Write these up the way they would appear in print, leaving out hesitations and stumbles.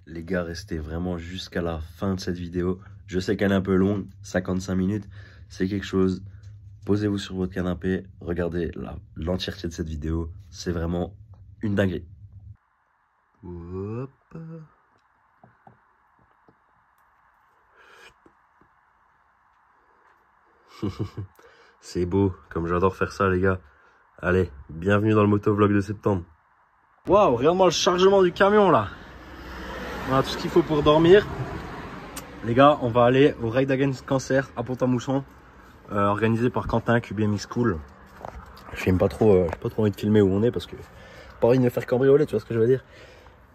Les gars, restez vraiment jusqu'à la fin de cette vidéo. Je sais qu'elle est un peu longue, 55 minutes. C'est quelque chose. Posez-vous sur votre canapé, regardez l'entièreté de cette vidéo. C'est vraiment une dinguerie. Hop. C'est beau, comme j'adore faire ça les gars. Allez, bienvenue dans le motovlog de septembre. Waouh, regarde-moi le chargement du camion là. On a tout ce qu'il faut pour dormir. Les gars, on va aller au Ride Against Cancer à Pont-à-Mousson, organisé par Quentin, QBMX School. Je n'ai pas trop envie de filmer où on est parce que pas envie de me faire cambrioler, tu vois ce que je veux dire.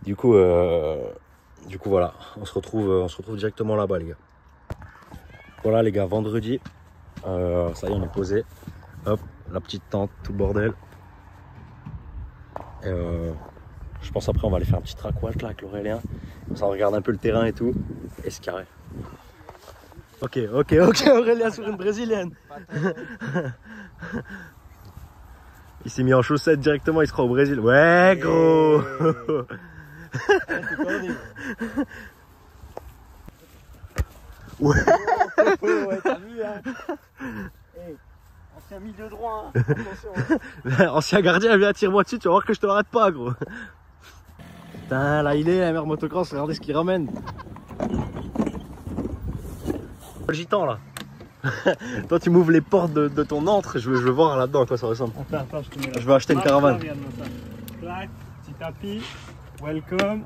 Du coup voilà, on se retrouve directement là-bas les gars. Voilà les gars, vendredi, ça y est, on est posé. Hop, la petite tente, tout le bordel. Et je pense après on va aller faire un petit track walk là avec l'Aurélien. Ça regarde un peu le terrain et tout. Et c'est carré. Ok, Aurélien sur une brésilienne. Il s'est mis en chaussettes directement, il se croit au Brésil. Ouais gros. Ouais, t'as vu hein. Hey, ancien milieu droit, hein. Attention hein. Ancien gardien, viens, tire-moi dessus, tu vas voir que je te l'arrête pas gros. Putain, là il est, MR Motocross, regardez ce qu'il ramène. Le gitan là. Toi tu m'ouvres les portes de ton antre, je veux voir là-dedans à quoi ça ressemble. Attends, je veux acheter une caravane. Clac, petit tapis, welcome.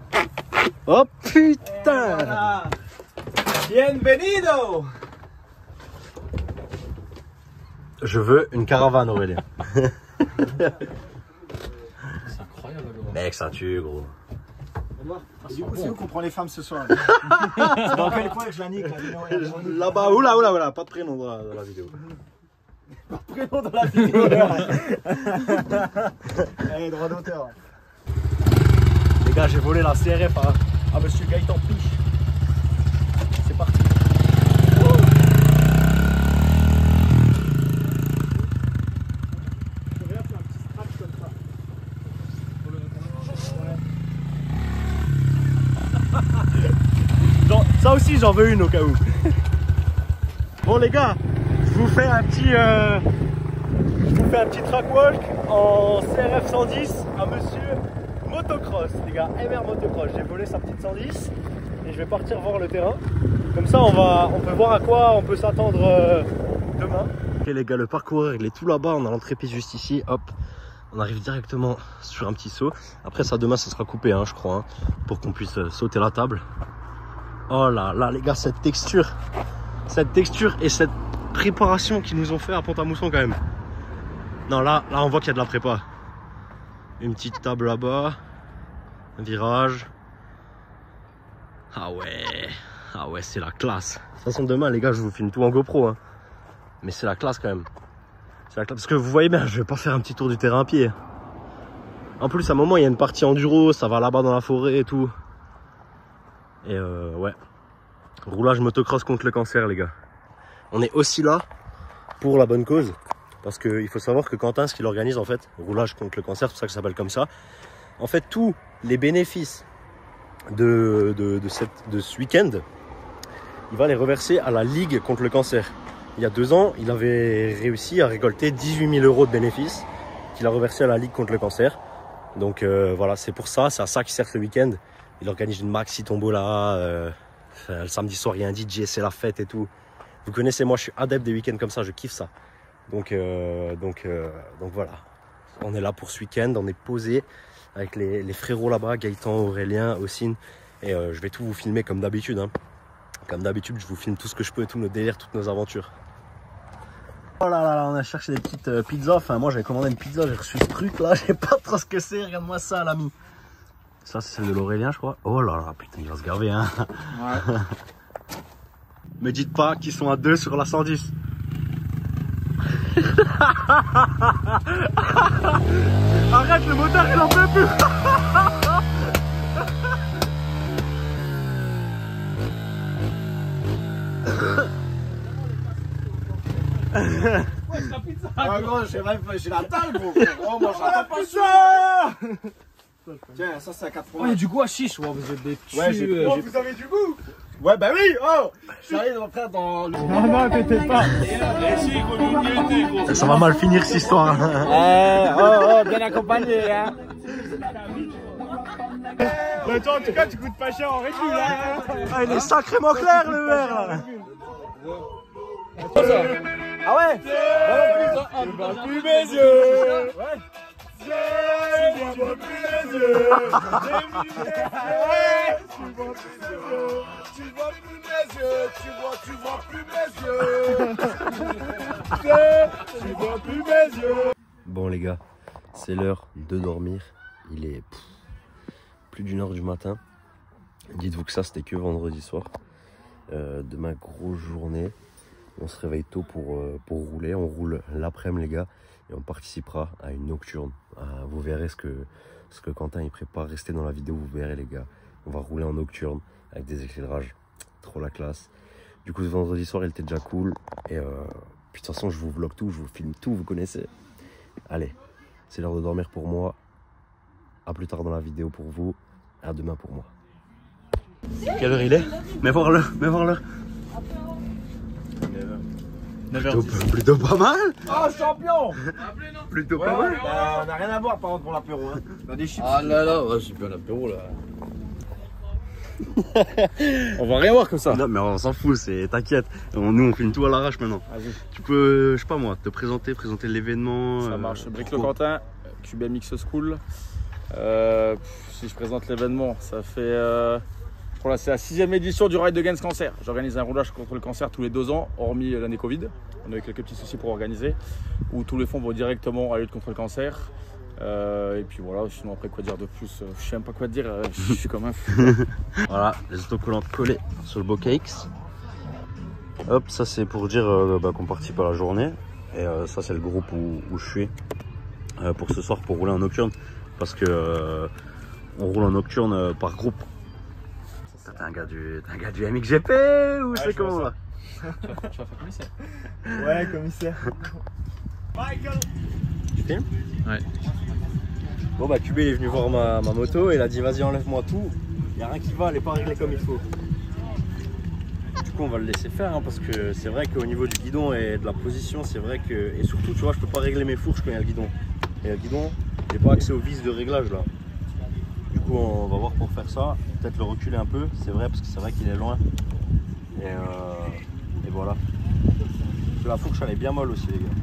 Oh putain Voilà. Bienvenido. Je veux une caravane Aurélien. C'est incroyable gros. Mec, ça tue gros. Et du coup, c'est où qu'on prend les femmes ce soir? C'est dans quel coin que je la nique? Là-bas, oula, pas de prénom dans la vidéo. Pas de prénom dans la vidéo. Allez, droit d'auteur. Les gars, j'ai volé la CRF à monsieur Gaëtan Piche. C'est parti. Ça aussi j'en veux une au cas où. Bon les gars, je vous fais un petit track walk en CRF 110 à monsieur Motocross, les gars, MR Motocross. J'ai volé sa petite 110 et je vais partir voir le terrain. Comme ça on peut voir à quoi on peut s'attendre demain. Ok les gars, le parcours il est tout là-bas, on a l'entrée-piste juste ici, hop. On arrive directement sur un petit saut. Après ça demain ça sera coupé hein, je crois, hein, pour qu'on puisse sauter la table. Oh là là les gars, cette texture et cette préparation qu'ils nous ont fait à Pont-à-Mousson quand même. Non là on voit qu'il y a de la prépa. Une petite table là-bas, un virage. Ah ouais c'est la classe. De toute façon demain les gars je vous filme tout en GoPro hein. Mais c'est la classe quand même. C'est la classe parce que vous voyez bien, je vais pas faire un petit tour du terrain à pied. En plus à un moment il y a une partie enduro, ça va là-bas dans la forêt et tout. Et ouais, roulage motocross contre le cancer les gars. On est aussi là pour la bonne cause. Parce qu'il faut savoir que Quentin, ce qu'il organise en fait, roulage contre le cancer, c'est pour ça que ça s'appelle comme ça. En fait, tous les bénéfices de ce week-end, il va les reverser à la Ligue contre le cancer. Il y a 2 ans, il avait réussi à récolter 18 000 € de bénéfices qu'il a reversé à la Ligue contre le cancer. Donc voilà, c'est pour ça, c'est à ça qu'il sert ce week-end. Il organise une maxi tombola, le samedi soir il y a un DJ, c'est la fête et tout. Vous connaissez, moi je suis adepte des week-ends comme ça, je kiffe ça. Donc voilà, on est là pour ce week-end, on est posé avec les frérots là-bas, Gaëtan, Aurélien, Ossine. Et je vais tout vous filmer comme d'habitude. Hein. Comme d'habitude, je vous filme tout ce que je peux, tous nos délires, toutes nos aventures. Oh là là, on a cherché des petites pizzas. Enfin, moi j'avais commandé une pizza, j'ai reçu ce truc là, je sais pas trop ce que c'est, regarde-moi ça l'ami. Ça c'est celle de l'Aurélien je crois. Oh là là, putain il va se gaver hein. Ouais. Me dites pas qu'ils sont à 2 sur la 110. Arrête, le moteur il en peut plus. Ah gros, j'ai la dalle gros. Oh moi j'attends pas ça. Tiens, ça c'est à 80. Oh, il y a du goût à chiche, ouais, vous êtes des Ouais, vous avez du goût. Ouais, bah oui, oh. J'arrive d'entrer dans le. Non, t'étais pas. Ça va mal finir cette histoire. bien accompagné, hein. Bah toi en tout cas tu coûtes pas cher en récup là. Ah, il est sacrément clair le verre là. Ah ouais. Tu vois plus mes yeux. Tu vois plus mes yeux. Tu vois plus mes yeux, tu vois plus mes yeux. Tu vois plus mes yeux. Bon les gars, c'est l'heure de dormir. Il est plus d'1h du matin. Dites-vous que ça c'était que vendredi soir. Demain grosse journée. On se réveille tôt pour rouler. On roule l'après-midi les gars. Et on participera à une nocturne. Vous verrez ce que Quentin il prépare. Restez dans la vidéo, vous verrez les gars. On va rouler en nocturne avec des éclairages. Trop la classe. Du coup ce vendredi soir il était déjà cool. Et puis de toute façon je vous vlog tout, je vous filme tout, vous connaissez. Allez, c'est l'heure de dormir pour moi. À plus tard dans la vidéo pour vous. À demain pour moi. Quelle heure il est? Mais voir l'heure, mais voir l'heure. Plutôt pas mal. Oh, champion. Plutôt Ouais, pas mal. bah, on n'a rien à voir par contre pour l'apéro. Hein. On a des chips. Ah là là, ouais, j'ai bien l'apéro là. On va rien voir comme ça. Non mais on s'en fout, t'inquiète. Nous on filme tout à l'arrache maintenant. Tu peux, je sais pas moi, te présenter l'événement. Ça marche. Brick Le Quentin, QBMX School. Si je présente l'événement, ça fait. C'est la 6e édition du Ride Against Cancer. J'organise un roulage contre le cancer tous les 2 ans, hormis l'année Covid. On a eu quelques petits soucis pour organiser, où tous les fonds vont directement à la lutte contre le cancer. Et puis voilà, sinon après quoi dire de plus, je sais même pas quoi dire, je suis comme un fou. Voilà, les autocollantes collées sur le BookX. Hop, ça c'est pour dire qu'on participe à la journée. Et ça c'est le groupe où je suis pour ce soir pour rouler en nocturne. Parce que on roule en nocturne par groupe. T'es un gars du MXGP ou c'est comment là? Tu vas faire commissaire. Ouais, commissaire. Tu filmes? Ouais. Bon bah QB est venu voir ma moto et il a dit vas-y enlève-moi tout. Y a rien qui va, elle est pas réglée comme il faut. Du coup on va le laisser faire hein, parce que c'est vrai qu'au niveau du guidon et de la position c'est vrai que... Et surtout tu vois je peux pas régler mes fourches quand il y a le guidon. Et le guidon, j'ai pas accès aux vis de réglage là. Du coup on va voir pour faire ça, peut-être le reculer un peu, c'est vrai parce que c'est vrai qu'il est loin. Et voilà. Parce que la fourche elle est bien molle aussi les gars.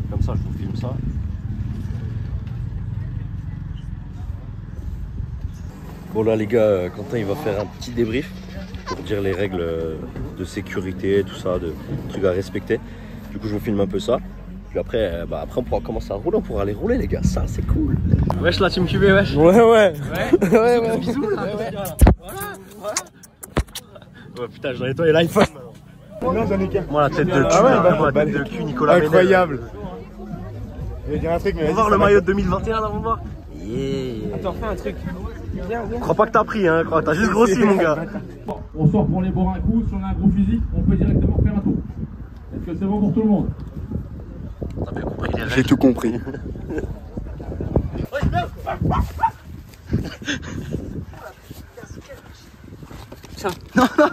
Comme ça je vous filme ça. Bon là les gars, Quentin il va faire un petit débrief pour dire les règles de sécurité, tout ça, de trucs à respecter. Du coup je vous filme un peu ça. Puis après, après on pourra commencer à rouler, on pourra aller rouler les gars, ça c'est cool. Wesh la team QB wesh. Ouais. Bisous là. Ouais putain je dois nettoyer l'iPhone maintenant. Non, j'en ai qu'un. Moi la tête de cul, la tête de cul Nicolas Ménel. Incroyable. Je vais dire un truc mais. On va voir le maillot de 2021 là, on va voir. Yeah. Attends, fais un truc. Crois pas que t'as pris hein, crois, t'as juste grossi mon gars. On sort pour les boire un coup, si on a un gros physique, on peut directement faire un tour. Est-ce que c'est bon pour tout le monde? T'as bien compris les règles. J'ai tout compris.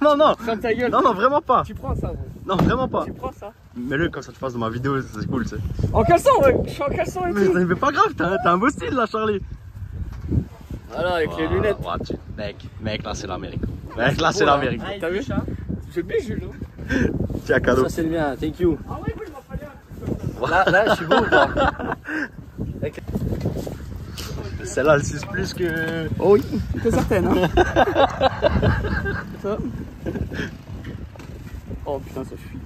Non. Ferme ta gueule. Non, vraiment pas. Tu prends ça. Non, vraiment pas. Tu prends ça. Mets-le comme ça tu passes dans ma vidéo, c'est cool, tu sais. En caleçon, ouais. Je suis en caleçon et tout. Mais pas grave, t'as un beau style là, Charlie. Voilà, avec les lunettes. Mec, là c'est l'Amérique. Mec, là c'est l'Amérique. T'as vu? Je bien, Jules. Tiens, cadeau. Ça c'est le mien, thank you. Là, je suis beau ou pas? Celle-là, elle suce plus que... Oh oui, c'est certaine. Hein. Ça. Oh putain, ça fuit.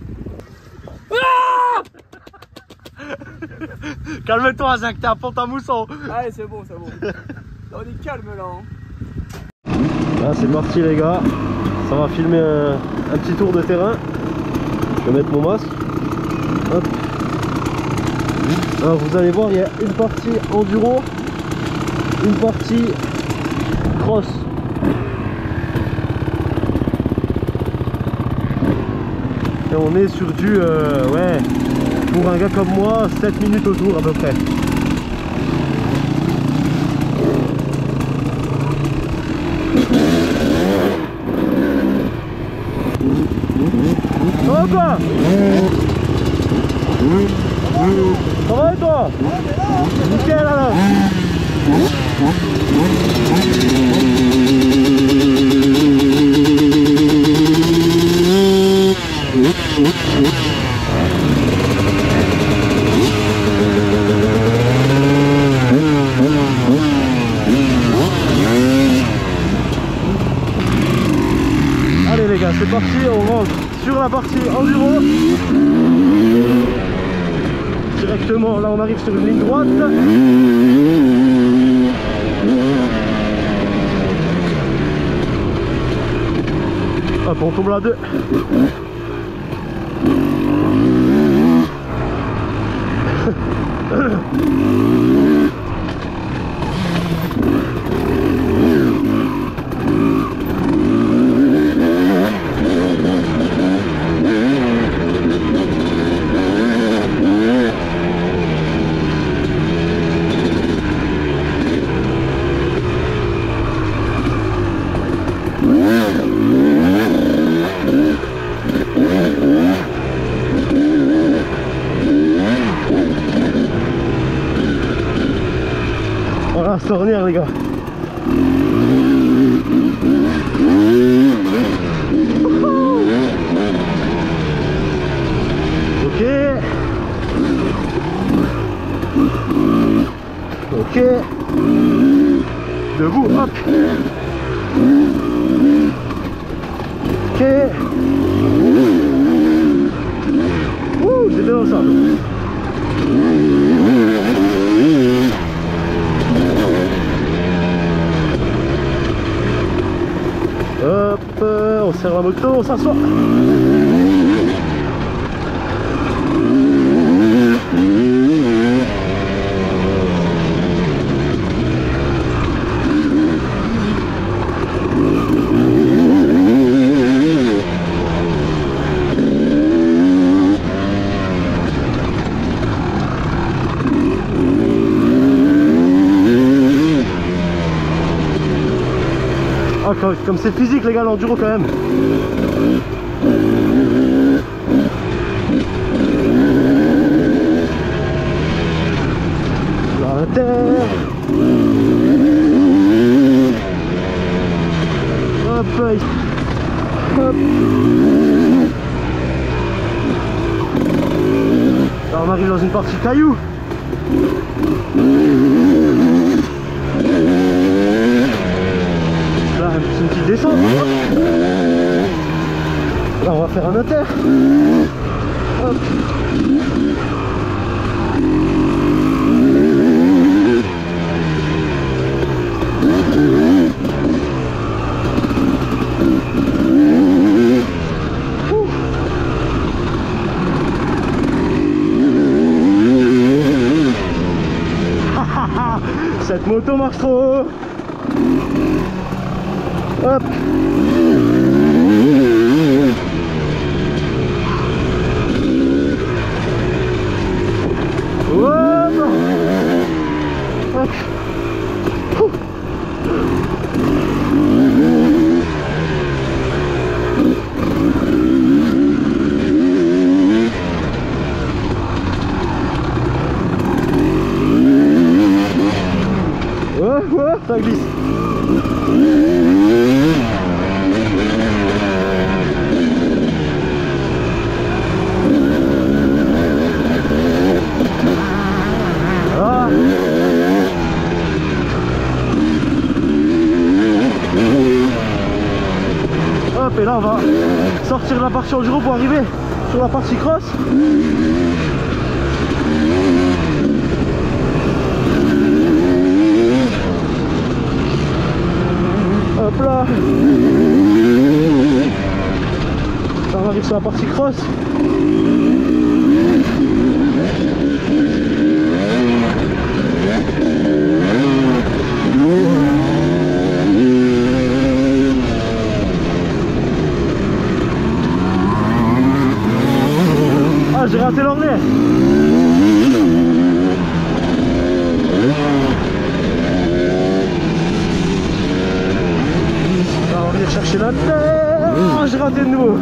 Calme-toi, Zach, t'es à Pont-à-Mousson. Allez, c'est bon, c'est bon. Là, on est calme là. Hein. Là, c'est parti, les gars. Ça va filmer un petit tour de terrain. Je vais mettre mon masque. Hop. Alors, vous allez voir, il y a une partie enduro, une partie cross. Et on est sur du, ouais, pour un gars comme moi, 7 minutes au tour à peu près. Ça va et toi? Nickel alors. Allez les gars, c'est parti, on rentre sur la partie enduro. Directement, là on arrive sur une ligne droite. Hop, on tombe là 2. Voilà, se revenir les gars. Ok. Ok. Debout, hop. Ok. Ouh, c'est bien ça. Hop, on serre la moto, on s'assoit. Ah, comme c'est physique les gars, l'enduro quand même. Dans la terre. Hop, hop. Là on arrive dans une partie caillou. Là, c'est une petite descente. Là, on va faire un inter. Hop. Cette moto marche trop haut. Hop. Hop. Hop. Ça glisse. Ah. Hop, et là on va sortir de la partie enduro pour arriver sur la partie cross. Hop là. Là on arrive sur la partie cross. Ah, j'ai raté l'anglais. On va venir chercher la terre. Oh, j'ai raté de nouveau.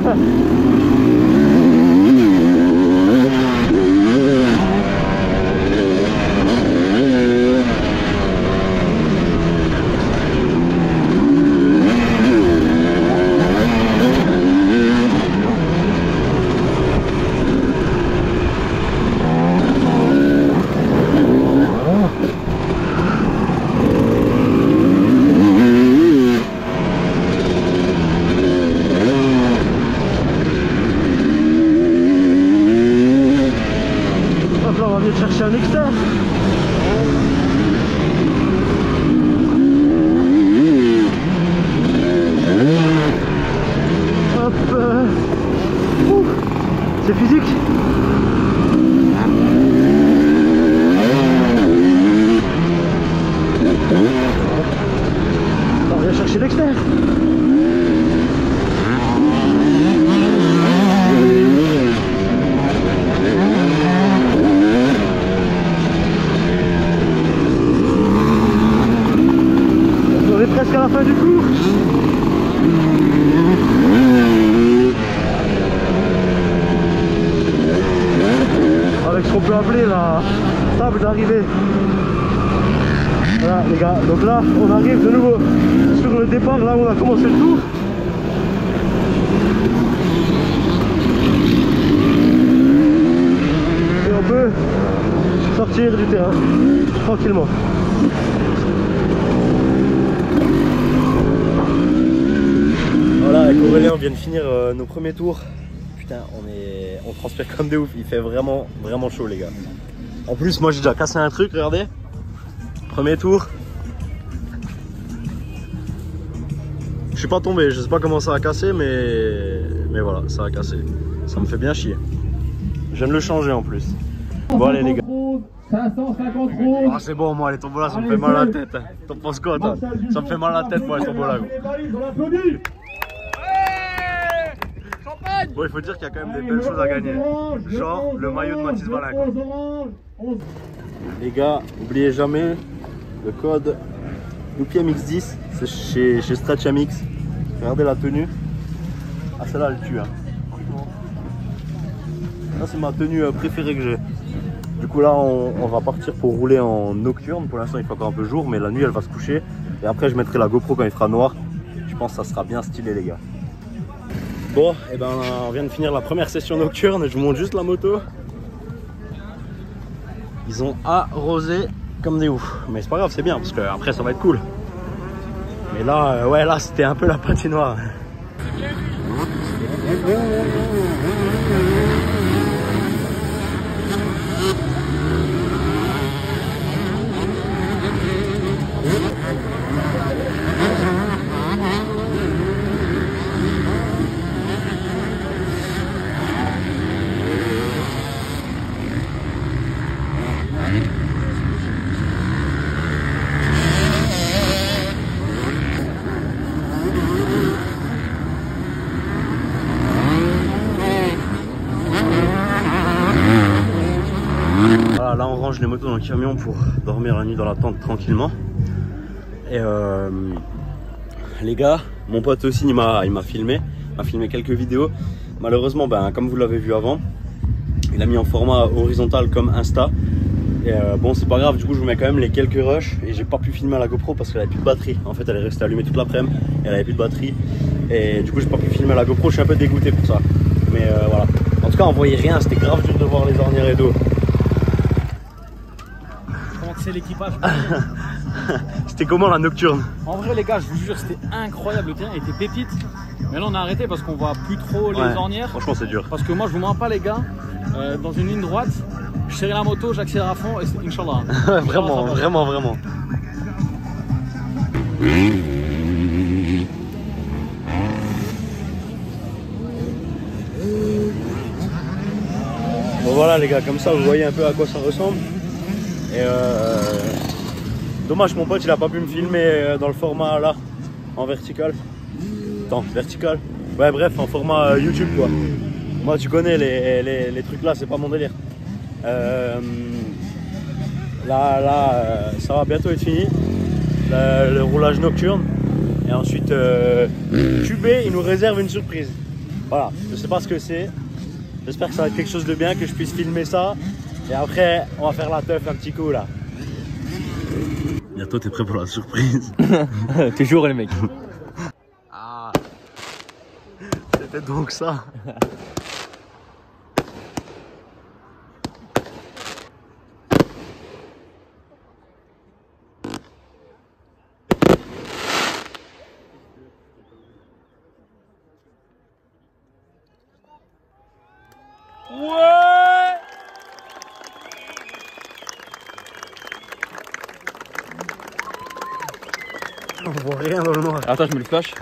appelé la table d'arrivée. Voilà les gars, donc là on arrive de nouveau sur le départ, là où on a commencé le tour. Et on peut sortir du terrain tranquillement. Voilà, avec Aurélien on vient de finir nos premiers tours. Putain, on transpire comme des ouf, il fait vraiment chaud les gars. En plus moi j'ai déjà cassé un truc, regardez. Premier tour. Je suis pas tombé, je sais pas comment ça a cassé, mais voilà, ça a cassé. Ça me fait bien chier. Je viens de le changer en plus. Bon allez les gars. 550 roses. Ah c'est bon, moi les tombolas ça me fait mal à la tête. T'en penses quoi toi? Ça me fait mal à la tête moi les tombolas. Bon, il faut dire qu'il y a quand même des belles choses à gagner. Genre le maillot de Mathis Valin. Les gars, n'oubliez jamais le code LoopyMX10, c'est chez StretchMX. Regardez la tenue. Ah celle-là elle tue hein. Ça c'est ma tenue préférée que j'ai. Du coup là on va partir pour rouler en nocturne. Pour l'instant il fait encore un peu jour, mais la nuit elle va se coucher. Et après je mettrai la GoPro quand il fera noir. Je pense que ça sera bien stylé les gars. Bon, et ben on vient de finir la première session nocturne et je vous montre juste la moto. Ils ont arrosé comme des ouf. Mais c'est pas grave, c'est bien parce que après ça va être cool. Mais là, ouais, là c'était un peu la patinoire. Voilà, là on range les motos dans le camion pour dormir la nuit dans la tente tranquillement. Et les gars, mon pote aussi il m'a filmé quelques vidéos. Malheureusement, ben, comme vous l'avez vu avant, il a mis en format horizontal comme Insta. Et bon c'est pas grave, du coup je vous mets quand même les quelques rushs. Et j'ai pas pu filmer à la GoPro parce qu'elle avait plus de batterie. En fait elle est restée allumée toute l'après-midi et elle avait plus de batterie. Et du coup j'ai pas pu filmer à la GoPro, je suis un peu dégoûté pour ça. Mais voilà. En tout cas on voyait rien, c'était grave dur de voir les ornières et d'eau. C'est l'équipage. C'était comment la nocturne? En vrai les gars, je vous jure c'était incroyable, le terrain était pépite. Mais là on a arrêté parce qu'on voit plus trop les ornières. Franchement c'est dur. Parce que moi je vous mens pas les gars, dans une ligne droite, je serrais la moto, j'accélère à fond et c'est Inch'Allah. Vraiment, vraiment. Bon voilà les gars, comme ça vous voyez un peu à quoi ça ressemble. Et dommage mon pote il a pas pu me filmer dans le format là, en vertical. Attends, vertical. Ouais bref, en format YouTube quoi. Moi tu connais les trucs là, c'est pas mon délire. Là ça va bientôt être fini. Le roulage nocturne. Et ensuite QB il nous réserve une surprise. Voilà, je sais pas ce que c'est. J'espère que ça va être quelque chose de bien, que je puisse filmer ça. Et après, on va faire la teuf un petit coup là. Bientôt, t'es prêt pour la surprise? Toujours les mecs. Ah, c'était donc ça. Ouais. On voit rien dans le noir. Attends, je mets le flash.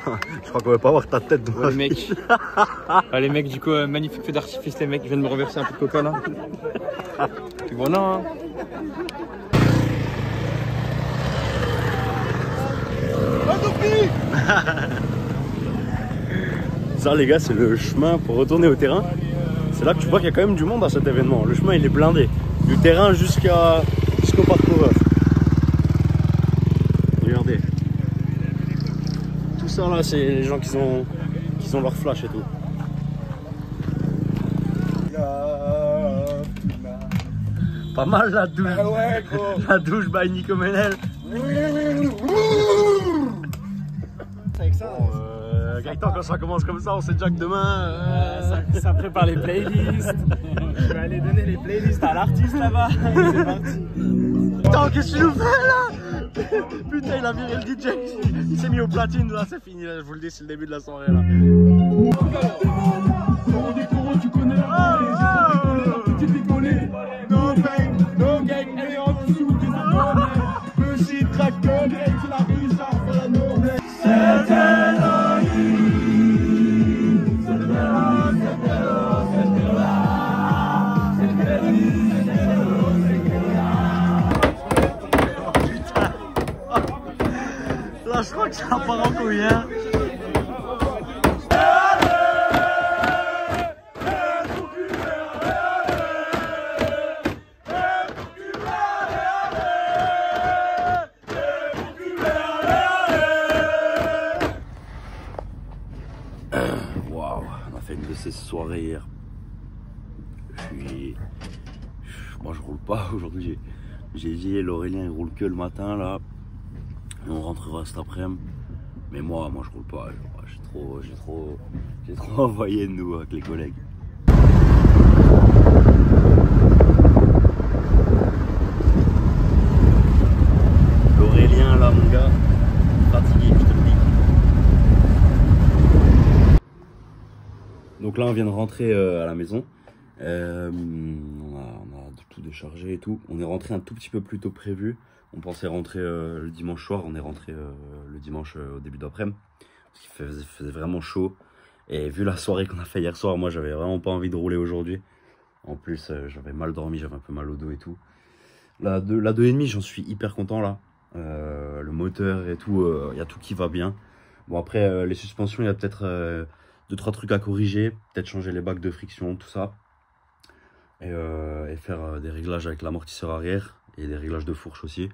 Je crois qu'on va pas voir ta tête. Ouais, les mecs. Ah, les mecs, du coup, magnifique feu d'artifice, les mecs. Je viens de me reverser un peu de coca là. C'est bon, non hein. Ça les gars, c'est le chemin pour retourner au terrain. C'est là que tu vois qu'il y a quand même du monde à cet événement. Le chemin il est blindé. Du terrain jusqu'au parcours. Regardez. Tout ça là, c'est les gens qui ont leur flash et tout. Pas mal la douche. Ah ouais, gros. La douche by Nico Menel. Avec ça, Gaëtan, quand ça commence comme ça, on sait déjà que demain. Ça prépare les playlists. Je vais aller donner les playlists à l'artiste là-bas. C'est parti. Putain, qu'est-ce que tu nous fais là? Putain, il a viré le DJ. Il s'est mis au platine, là, c'est fini. Là, je vous le dis, c'est le début de la soirée là. Tu connais la petite décollée. No pain, no gain, elle est en dessous des abonnés. Petit tracteur, tu la rue, ça fait la noblesse. C'était la vie. C'était là, c'était là, c'était là. C'était la vie, c'était là, c'était là. Putain. Là, je crois que ça part en couille, hein. Waouh, on a fait une de ces soirées hier. Moi je roule pas aujourd'hui. J'ai dit l'Aurélien il roule que le matin là. Et on rentrera cet après-midi. Mais moi je roule pas. J'ai trop envoyé de nous avec les collègues. L'Aurélien là mon gars, fatigué, je te le dis. Donc là on vient de rentrer à la maison. On a tout déchargé et tout. On est rentré un tout petit peu plus tôt que prévu. On pensait rentrer le dimanche soir. On est rentré le dimanche au début d'après-midi. Parce qu'il faisait vraiment chaud. Et vu la soirée qu'on a fait hier soir, moi j'avais vraiment pas envie de rouler aujourd'hui. En plus j'avais mal dormi, j'avais un peu mal au dos et tout. La 2,5 j'en suis hyper content là. Le moteur et tout, y a tout qui va bien. Bon après les suspensions, il y a peut-être 2-3 trucs à corriger. Peut-être changer les bacs de friction, tout ça. Et faire des réglages avec l'amortisseur arrière et des réglages de fourche aussi.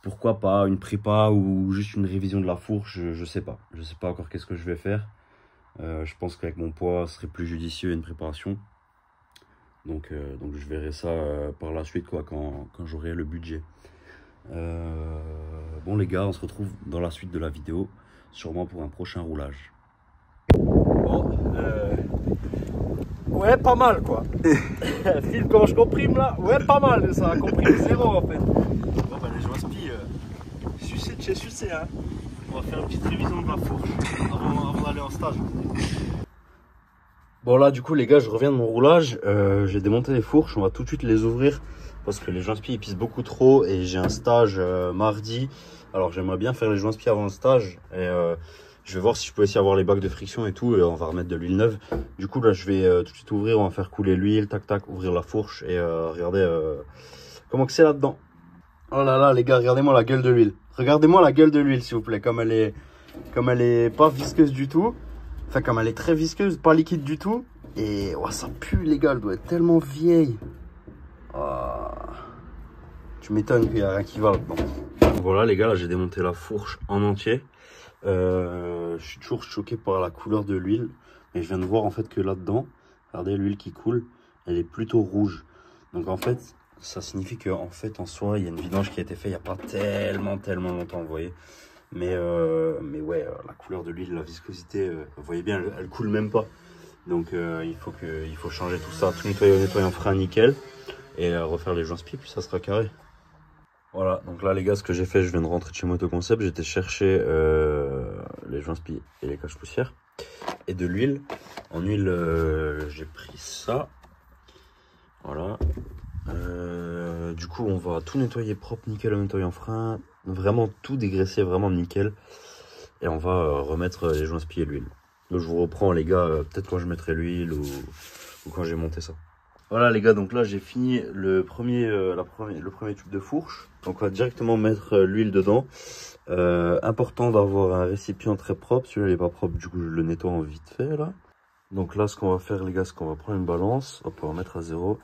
Pourquoi pas une prépa ou juste une révision de la fourche, je sais pas. Je sais pas encore qu'est-ce que je vais faire. Je pense qu'avec mon poids, ce serait plus judicieux une préparation. Donc je verrai ça par la suite quoi, quand j'aurai le budget. Bon les gars, on se retrouve dans la suite de la vidéo, sûrement pour un prochain roulage. Bon, ouais, pas mal quoi. Phil, quand je comprime là, ouais, pas mal. Ça a comprimé 0 en fait. Bon, bah, les joints spi, sucé de chez sucé, hein. On va faire une petite révision de la fourche avant d'aller en stage. Bon là du coup les gars, je reviens de mon roulage. J'ai démonté les fourches, on va tout de suite les ouvrir. Parce que les joints spi ils pissent beaucoup trop. Et j'ai un stage mardi. Alors j'aimerais bien faire les joints spi avant le stage. Et je vais voir si je peux essayer d'avoir les bacs de friction et tout. Et on va remettre de l'huile neuve. Du coup là je vais tout de suite ouvrir. On va faire couler l'huile, tac tac, ouvrir la fourche. Et regardez comment que c'est là-dedans. Oh là là les gars, regardez-moi la gueule de l'huile. Regardez-moi la gueule de l'huile s'il vous plaît. Comme elle est pas visqueuse du tout. Enfin comme elle est très visqueuse, pas liquide du tout. Et oh, ça pue les gars, elle doit être tellement vieille. Oh. Tu m'étonnes qu'il n'y a rien qui va là-dedans. Voilà les gars, là j'ai démonté la fourche en entier. Je suis toujours choqué par la couleur de l'huile. Mais je viens de voir en fait que là-dedans, regardez l'huile qui coule, elle est plutôt rouge. Donc en fait, ça signifie qu'en fait en soi, il y a une vidange qui a été faite il n'y a pas tellement longtemps, vous voyez. Mais ouais, la couleur de l'huile, la viscosité, vous voyez bien, elle coule même pas. Donc il faut changer tout ça, tout nettoyer au nettoyant frein nickel. Et refaire les joints spi, puis ça sera carré. Voilà, donc là les gars, ce que j'ai fait, je viens de rentrer de chez Motoconcept. J'étais chercher les joints spi et les caches poussières. Et de l'huile. En huile, j'ai pris ça. Voilà. Du coup, on va tout nettoyer propre, nickel au nettoyant frein. Vraiment tout dégraisser, vraiment nickel. Et on va remettre les joints spi et l'huile. Donc je vous reprends les gars, peut-être quand je mettrai l'huile ou quand j'ai monté ça. Voilà les gars, donc là j'ai fini le premier tube de fourche. Donc on va directement mettre l'huile dedans. Important d'avoir un récipient très propre. Celui-là il est pas propre, du coup je le nettoie en vite fait là. Donc là ce qu'on va faire les gars, c'est qu'on va prendre une balance. Hop, on va mettre à 0.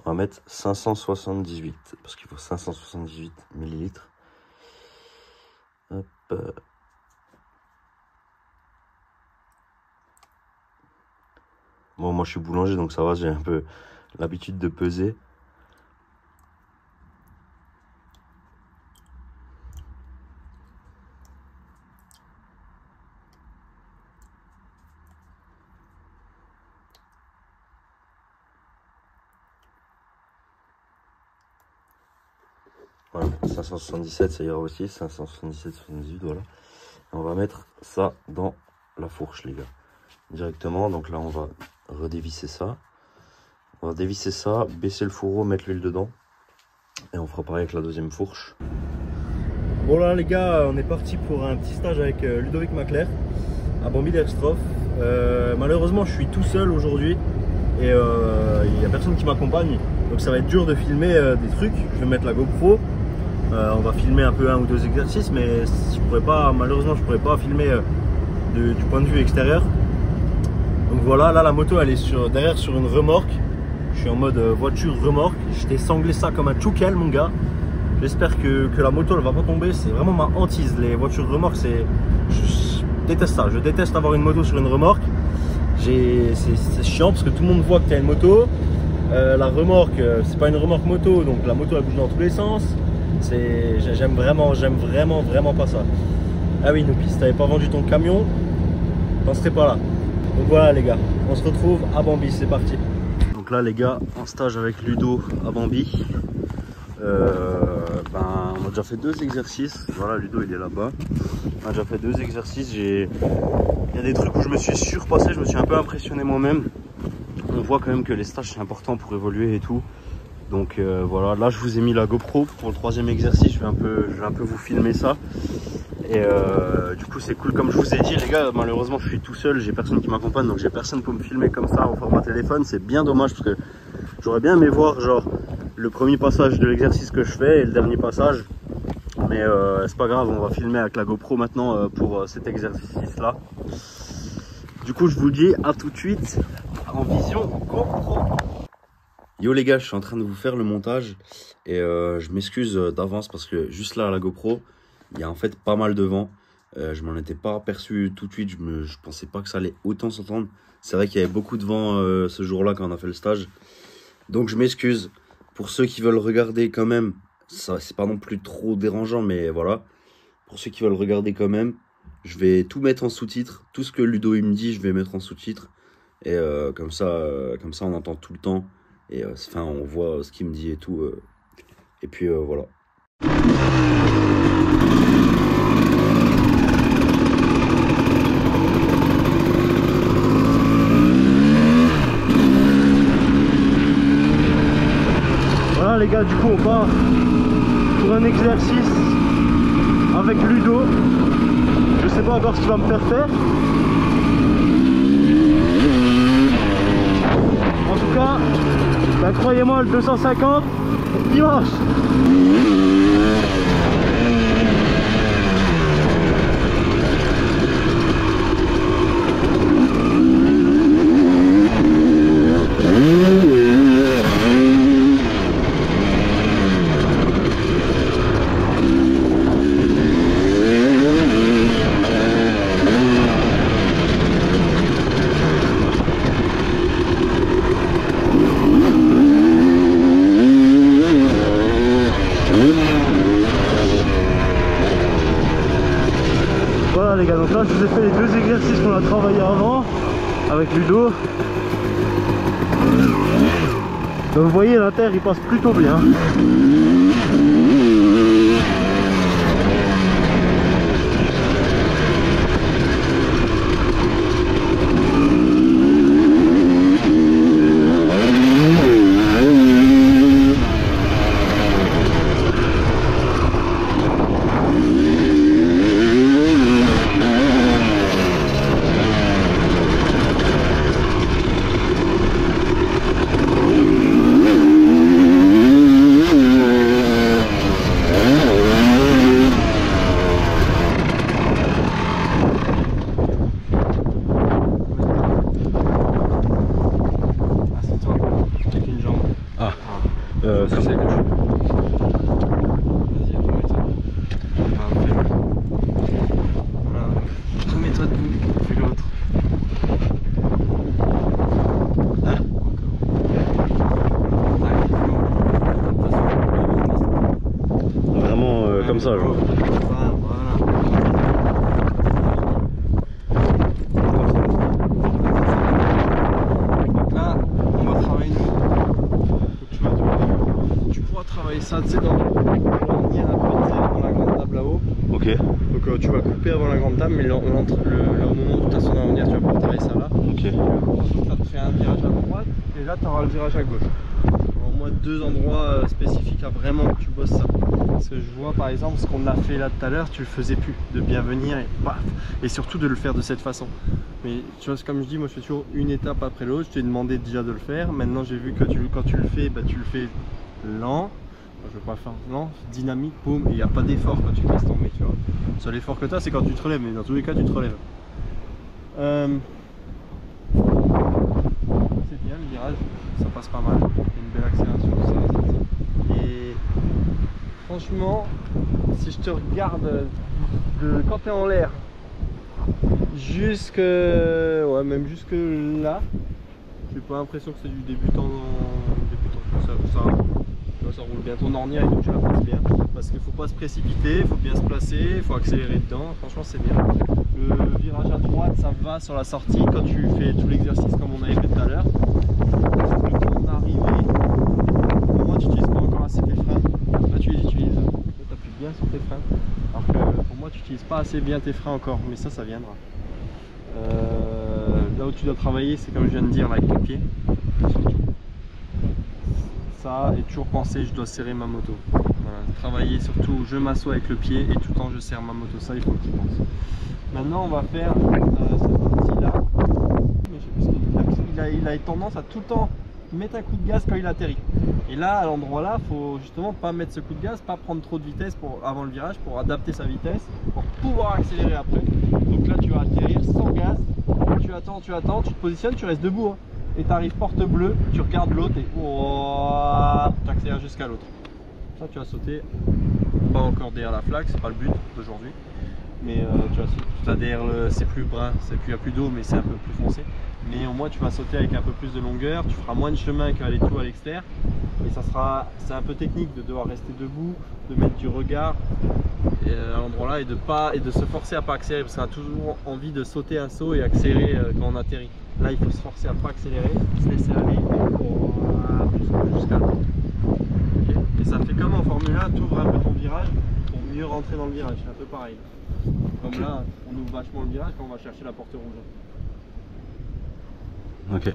On va mettre 578 parce qu'il faut 578 millilitres. Hop. Bon, moi je suis boulanger donc ça va, j'ai un peu l'habitude de peser. Voilà, 577 ça ira aussi, 577, 78 voilà. Et on va mettre ça dans la fourche les gars, directement. Donc là on va redévisser ça. On va dévisser ça, baisser le fourreau, mettre l'huile dedans. Et on fera pareil avec la deuxième fourche. Bon là les gars, on est parti pour un petit stage avec Ludovic Macler à Bambi-Lerstroff. Malheureusement je suis tout seul aujourd'hui et il n'y a personne qui m'accompagne. Donc ça va être dur de filmer des trucs. Je vais mettre la GoPro. On va filmer un peu 1 ou 2 exercices, mais je pourrais pas, malheureusement je pourrais pas filmer du point de vue extérieur. Donc voilà, là la moto elle est derrière sur une remorque. Je suis en mode voiture remorque. Je t'ai sanglé ça comme un tchoukel mon gars. J'espère que la moto elle va pas tomber. C'est vraiment ma hantise. Les voitures remorques, je déteste ça. Je déteste avoir une moto sur une remorque. C'est chiant parce que tout le monde voit que tu as une moto. La remorque, c'est pas une remorque moto, donc la moto elle bouge dans tous les sens. J'aime vraiment pas ça. Ah oui Noupi, si t'avais pas vendu ton camion, t'en serais pas là. Donc voilà les gars, on se retrouve à Bambi, c'est parti. Donc là les gars, en stage avec Ludo à Bambi. On a déjà fait 2 exercices. Voilà, Ludo il est là-bas. On a déjà fait 2 exercices. Il y a des trucs où je me suis surpassé, je me suis un peu impressionné moi-même. On voit quand même que les stages c'est important pour évoluer et tout. Donc voilà, là je vous ai mis la GoPro pour le 3e exercice. Je vais un peu vous filmer ça. Et du coup c'est cool, comme je vous ai dit les gars, malheureusement je suis tout seul, j'ai personne qui m'accompagne, donc j'ai personne pour me filmer comme ça en format téléphone. C'est bien dommage parce que j'aurais bien aimé voir genre le premier passage de l'exercice que je fais et le dernier passage. Mais c'est pas grave, on va filmer avec la GoPro maintenant pour cet exercice là. Du coup je vous dis à tout de suite en vision GoPro. Yo les gars, je suis en train de vous faire le montage et je m'excuse d'avance parce que juste là à la GoPro il y a en fait pas mal de vent. Je m'en étais pas aperçu tout de suite, je pensais pas que ça allait autant s'entendre. C'est vrai qu'il y avait beaucoup de vent ce jour-là quand on a fait le stage. Donc je m'excuse pour ceux qui veulent regarder quand même. C'est pas non plus trop dérangeant, mais voilà. Pour ceux qui veulent regarder quand même, je vais tout mettre en sous-titres. Tout ce que Ludo il me dit, je vais mettre en sous-titres. Et comme ça on entend tout le temps. Et enfin on voit ce qu'il me dit et tout. Et puis voilà. Voilà les gars, du coup on part pour un exercice avec Ludo. Je sais pas encore ce qu'il va me faire faire. En tout cas, bah, croyez-moi, le 250, il marche. Voilà les gars, donc là je vous ai fait les 2 exercices qu'on a travaillé avant avec Ludo. Donc vous voyez l'inter il passe plutôt bien. Ça c'est quelque chose. Vas-y, remets-toi. Voilà. Remets-toi debout, fais l'autre. Hein? Vraiment comme ça genre. Voilà. Donc là, on va travailler nous. Tu pourras travailler ça, tu sais, dans Ok. Donc tu vas couper avant la grande table, mais le moment où tu as son avenir, tu vas pouvoir travailler ça là. Ok. Donc ça te fait un virage à droite et là tu auras le virage à gauche. Au moins 2 endroits spécifiques à vraiment que tu bosses ça. Parce que je vois par exemple ce qu'on a fait là tout à l'heure, tu le faisais plus, de bien venir et paf, et surtout de le faire de cette façon. Mais tu vois, comme je dis, moi je fais toujours une étape après l'autre, je t'ai demandé déjà de le faire, maintenant j'ai vu que quand tu le fais, bah, tu le fais lent. Je veux pas faire lent, dynamique, boum, et il n'y a pas d'effort quand tu laisses tomber, tu vois. Le seul effort que tu as, c'est quand tu te relèves, mais dans tous les cas, tu te relèves. C'est bien le virage, ça passe pas mal, il y a une belle accélération, tout ça. Et franchement, si je te regarde de quand tu es en l'air jusque, ouais, même jusque là, j'ai pas l'impression que c'est du débutant. Ça roule bien ton ornière et donc tu la passes bien, parce qu'il faut pas se précipiter, il faut bien se placer, il faut accélérer dedans, franchement c'est bien. Le virage à droite ça va sur la sortie quand tu fais tout l'exercice comme on avait fait tout à l'heure. En arrivée, pour moi tu n'utilises pas encore assez tes freins, là tu les utilises, tu appuies bien sur tes freins, alors que pour moi tu n'utilises pas assez bien tes freins encore, mais ça viendra. Là où tu dois travailler c'est comme je viens de dire là, avec ton pied. Ça, et toujours penser je dois serrer ma moto. Voilà. Travailler surtout, je m'assois avec le pied et tout le temps je serre ma moto, ça il faut que tu penses. Maintenant on va faire cette partie là, mais je sais plus ce qu'il a tendance à tout le temps mettre un coup de gaz quand il atterrit. Et là à l'endroit là, faut justement pas mettre ce coup de gaz, pas prendre trop de vitesse avant le virage pour adapter sa vitesse, pour pouvoir accélérer après. Donc là tu vas atterrir sans gaz, tu attends, tu te positionnes, tu restes debout. Hein. Et tu arrives porte bleue, tu regardes l'autre et tu accélères jusqu'à l'autre. Ça tu vas sauter, pas encore derrière la flaque, c'est pas le but d'aujourd'hui. Mais tu vas sauter derrière c'est plus brun, il n'y a plus d'eau mais c'est un peu plus foncé. Mais au moins tu vas sauter avec un peu plus de longueur, tu feras moins de chemin qu'aller tout à l'extérieur. Et ça sera, c'est un peu technique de devoir rester debout, de mettre du regard à l'endroit là et de se forcer à pas accélérer parce qu'on a toujours envie de sauter un saut et accélérer quand on atterrit. Là il faut se forcer à pas accélérer, se laisser aller jusqu'à l'autre. Okay. Et ça fait comme en Formule 1, tu ouvres un peu ton virage pour mieux rentrer dans le virage, c'est un peu pareil. Comme là, on ouvre vachement le virage quand on va chercher la porte rouge. Ok.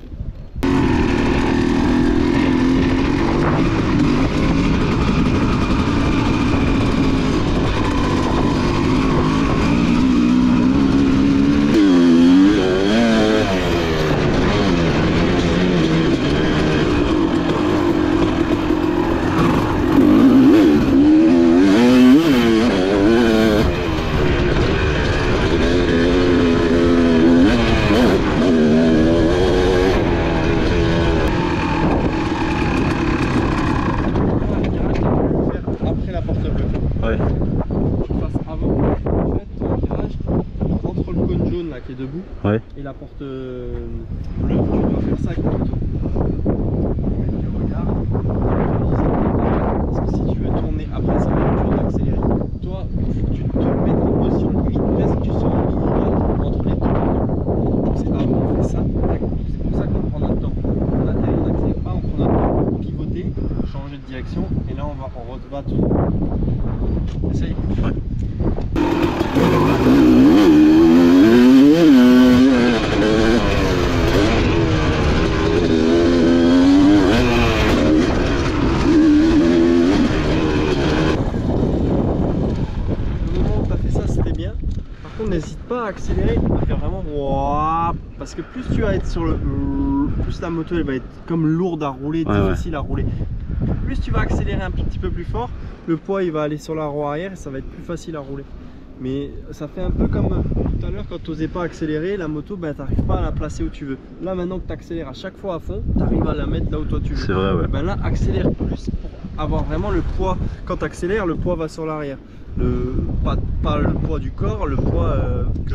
Ouais. Tu passes avant, en fait, ton virage, entre le cône jaune là qui est debout et la porte bleue, tu dois faire ça avec ta moto. Tu regardes, parce que si tu veux tourner après ça, tu dois accélérer. Toi, il faut que tu te mettes en position limite, presque tu sors en ligne droite entre les deux portes. Donc c'est avant, on fait ça, c'est pour ça qu'on prend notre temps. On atterrit, on n'accélère pas, on prend notre temps pour pivoter, changer de direction et là on va tout. Essaye. Ouais. Le moment où tu as fait ça, c'était bien. Par contre, n'hésite pas à accélérer, à faire vraiment wow, parce que plus tu vas être sur le... plus la moto elle va être comme lourde à rouler, difficile à rouler. Plus tu vas accélérer un petit peu plus fort, le poids il va aller sur la roue arrière et ça va être plus facile à rouler. Mais ça fait un peu comme tout à l'heure quand tu n'osais pas accélérer, la moto ben, tu n'arrives pas à la placer où tu veux. Là maintenant que tu accélères à chaque fois à fond, tu arrives à la mettre là où toi tu veux. C'est vrai, ouais. Ben, là accélère plus pour avoir vraiment le poids. Quand tu accélères, le poids va sur l'arrière. Pas le poids du corps, le poids de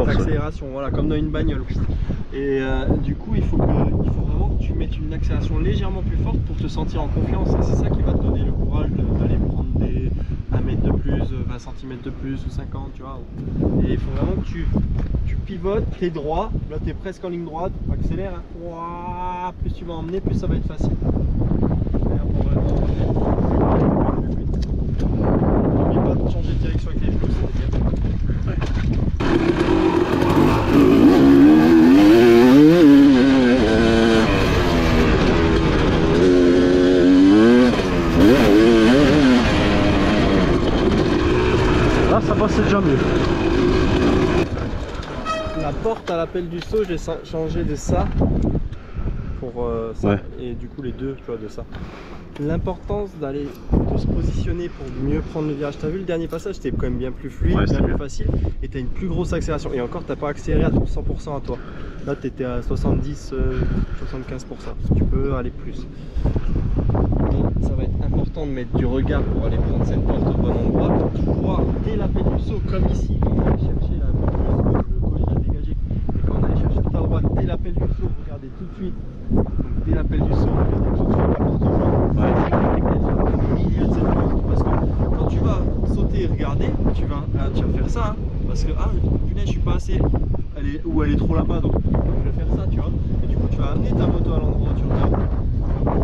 l'accélération, voilà, comme dans une bagnole. Et du coup il faut vraiment que tu mettes une accélération légèrement plus forte pour te sentir en confiance, et c'est ça qui va te donner le courage d'aller prendre 1 mètre de plus, 20 cm de plus ou 50, tu vois. Et il faut vraiment que tu pivotes, tu es droit, là tu es presque en ligne droite, accélère, hein. Ouah, plus tu vas emmener, plus ça va être facile. N'oublie pas de changer de direction avec les genoux, c'est bien. mieux. La porte à l'appel du saut, j'ai changé de ça pour ça, Ouais. et du coup les deux, tu vois, de ça. L'importance de se positionner pour mieux prendre le virage. T'as vu le dernier passage, c'était quand même bien plus fluide, Ouais, bien plus facile, et t'as une plus grosse accélération. Et encore, t'as pas accéléré à ton 100% à toi. Là, t'étais à 70, 75%. Tu peux aller plus. Mais ça va être important de mettre du regard pour aller prendre cette porte au bon endroit pour pouvoir, dès l'appel du saut, comme ici, quand on allait chercher la le col il a dégagé, et quand on allait chercher tout à droite, dès l'appel du saut, regardez tout de suite. Donc, dès l'appel du saut, regardez tout de suite la porte ouverte. Au milieu de cette porte, parce que quand tu vas sauter et regarder, tu vas faire ça, hein, parce que punaise, je suis pas assez, elle est trop là-bas, donc je vais faire ça, tu vois. Et du coup, tu vas amener ta moto à l'endroit où tu regardes.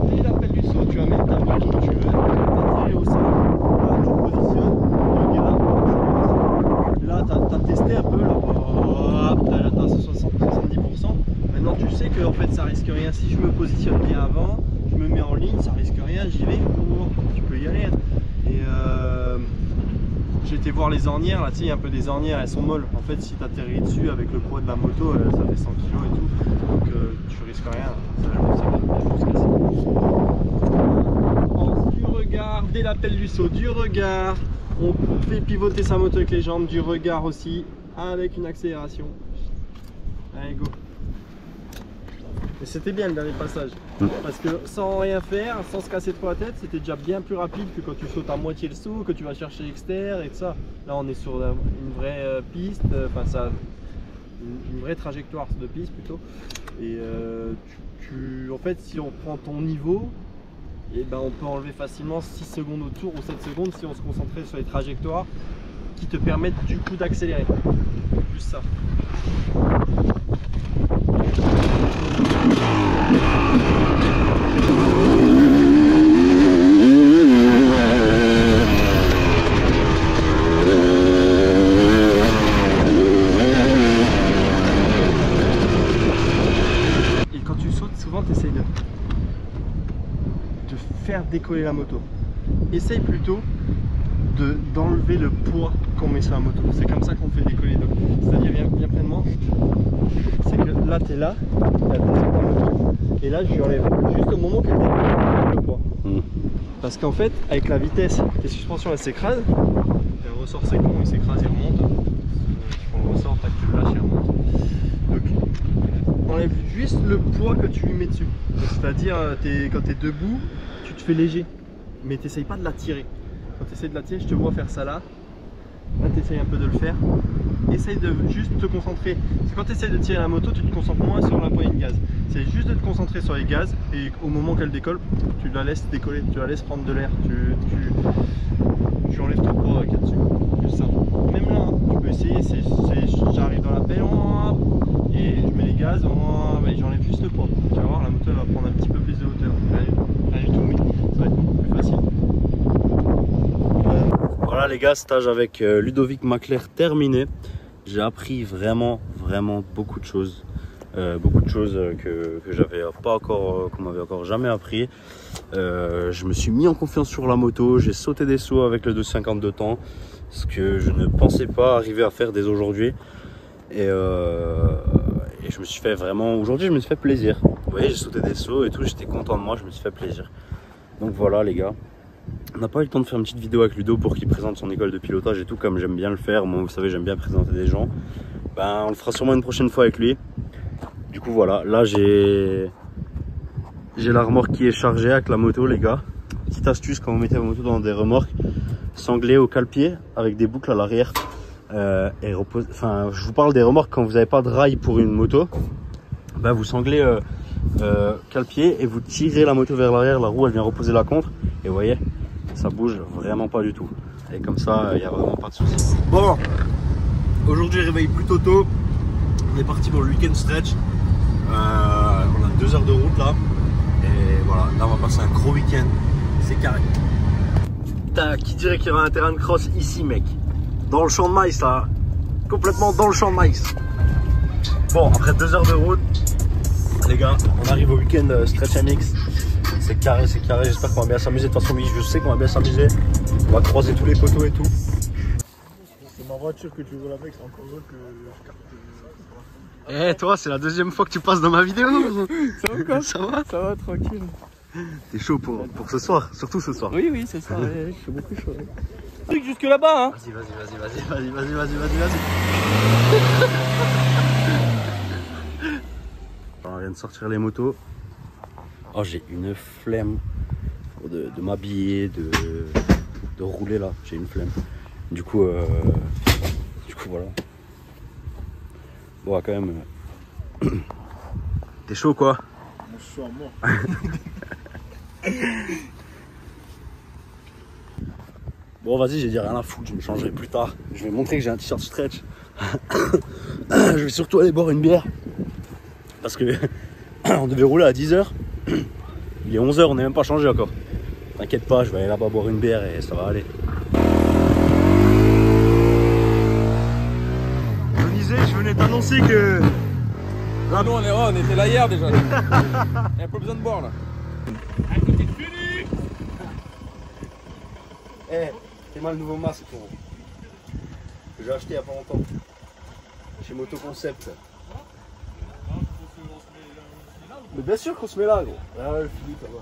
Dès l'appel du saut, tu vas mettre ta moto où tu veux, t'atterrir au sol, là tu te positionnes, regarde, là t'as testé un peu, là t'as 70%. Maintenant tu sais que en fait ça risque rien. Si je me positionne bien avant, je me mets en ligne, ça risque rien, j'y vais, tu peux y aller. Hein. Et j'ai été voir les ornières, là tu sais, il y a un peu des ornières, elles sont molles. En fait, si tu atterris dessus avec le poids de la moto, ça fait 100 kg et tout. Donc tu risques rien, ça va bien se casser. Du regard, dès l'appel du saut, du regard. On fait pivoter sa moto avec les jambes, du regard aussi, avec une accélération. Allez, go. Et c'était bien le dernier passage, parce que sans rien faire, sans se casser trop la tête, c'était déjà bien plus rapide que quand tu sautes à moitié le saut, que tu vas chercher l'extérieur et tout ça. Là on est sur une vraie piste, enfin ça, une vraie trajectoire de piste plutôt. Et en fait si on prend ton niveau, et ben on peut enlever facilement 6 secondes au tour ou 7 secondes si on se concentrait sur les trajectoires qui te permettent du coup d'accélérer. Juste ça. Et quand tu sautes, souvent tu essayes de faire décoller la moto. Essaye plutôt d'enlever le poids qu'on met sur la moto. C'est comme ça qu'on fait décoller. C'est-à-dire bien pleinement, c'est que là tu es là, ta moto, et là je lui enlève juste au moment qu'elle décolle le poids. Parce qu'en fait, avec la vitesse, tes suspensions elles s'écrasent, et le ressort c'est con, il s'écrase, il remonte. Tu prends le ressort, tac, tu le lâches, il remonte. Donc enlève juste le poids que tu lui mets dessus. C'est-à-dire quand tu es debout, tu te fais léger, mais tu n'essayes pas de la tirer. Quand tu essayes de la tirer, je te vois faire ça là. Là, tu essayes un peu de le faire. Essaye de juste te concentrer. C'est quand tu essayes de tirer la moto, tu te concentres moins sur la poignée de gaz. C'est juste de te concentrer sur les gaz et au moment qu'elle décolle, tu la laisses décoller, tu la laisses prendre de l'air. Tu enlèves ton poids qu'il y a dessus. Juste ça. Même là, hein, tu peux essayer. J'arrive dans la pelle et je mets les gaz, j'enlève juste le poids. Tu vas voir, la moto elle va prendre un petit peu plus de hauteur. Rien du tout, mais ça va être beaucoup plus facile. Voilà les gars, stage avec Ludovic Macler terminé. J'ai appris vraiment beaucoup de choses. Que j'avais pas encore, qu'on m'avait encore jamais appris. Je me suis mis en confiance sur la moto, j'ai sauté des sauts avec le 250 de temps, ce que je ne pensais pas arriver à faire dès aujourd'hui. Et je me suis fait vraiment, aujourd'hui je me suis fait plaisir. Vous voyez, j'ai sauté des sauts et tout, j'étais content de moi, je me suis fait plaisir. Donc voilà les gars. On n'a pas eu le temps de faire une petite vidéo avec Ludo pour qu'il présente son école de pilotage et tout, comme j'aime bien le faire. Moi, vous savez, j'aime bien présenter des gens. Ben, on le fera sûrement une prochaine fois avec lui. Du coup, voilà. Là, j'ai la remorque qui est chargée avec la moto, les gars. Petite astuce, quand vous mettez la moto dans des remorques, sanglées au cale-pied avec des boucles à l'arrière. Enfin, je vous parle des remorques quand vous n'avez pas de rail pour une moto. Ben, vous sanglez cale-pied et vous tirez la moto vers l'arrière. La roue, elle vient reposer la contre. Et vous voyez, ça bouge vraiment pas du tout. Et comme ça, il n'y a vraiment pas de souci. Bon, aujourd'hui réveil plutôt tôt. On est parti pour le week-end stretch. On a 2 heures de route là. Et voilà, là on va passer un gros week-end. C'est carré. Putain, qui dirait qu'il y aura un terrain de cross ici, mec? Dans le champ de maïs là. Complètement dans le champ de maïs. Bon, après 2 heures de route, les gars, on arrive au week-end stretch MX. C'est carré, j'espère qu'on va bien s'amuser. De toute façon, oui, je sais qu'on va bien s'amuser. On va croiser tous les poteaux et tout. voiture que tu roules avec, c'est encore heureux que je capte. Eh toi, c'est la deuxième fois que tu passes dans ma vidéo. Ça va quoi? Ça va? Ça va, tranquille. T'es chaud pour ce soir, surtout ce soir. Oui, c'est ça, je suis beaucoup chaud. Truc jusque là-bas, hein. Vas-y. On vient de sortir les motos. Oh, j'ai une flemme de m'habiller, de rouler là. J'ai une flemme. Du coup voilà. Bon, quand même. T'es chaud quoi? Moi, je suis à mort. Bon, vas-y, j'ai dit rien à foutre, je me changerai plus tard. Je vais montrer que j'ai un t-shirt stretch. Je vais surtout aller boire une bière. Parce que on devait rouler à 10h. Il est 11h, on n'est même pas changé encore. T'inquiète pas, je vais aller là-bas boire une bière et ça va aller. Disais, je venais t'annoncer que... Là, nous, on était là hier déjà. Il n'y a pas besoin de boire là. Eh, c'est mal le nouveau masque que j'ai acheté il y a pas longtemps. Chez Moto Concept. Mais bien sûr qu'on se met là, gros. Ah ouais, Philippe, ça va.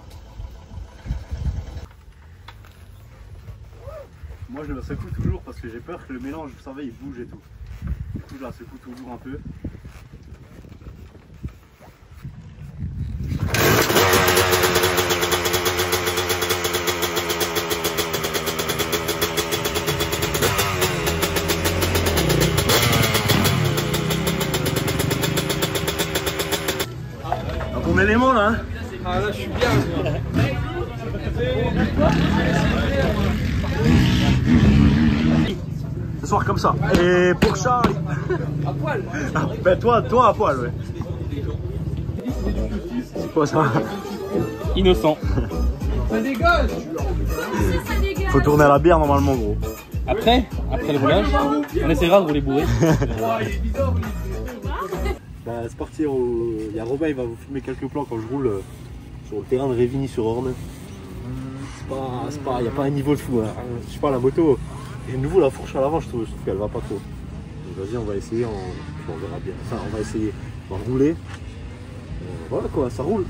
Moi je le secoue toujours parce que j'ai peur que le mélange, vous savez, il bouge et tout. Du coup je la secoue toujours un peu. Un bon élément là hein. Ah là, je suis bien. Ce soir comme ça. Et pour Charlie. À poil. Ben toi à poil ouais. C'est quoi ça? Innocent. Ça dégage. Faut tourner à la bière normalement gros. Après le roulage, on essaiera de rouler bourré. Bah c'est parti, il y a Robin, il va vous filmer quelques plans quand je roule sur le terrain de Révigny sur Orne. Il n'y a pas un niveau de fou, hein. Je sais pas, la moto, et de nouveau la fourche à l'avant, je trouve qu'elle va pas trop. Donc vas-y, on va essayer, on verra bien. Enfin, on va essayer, on va rouler. Voilà quoi, ça roule.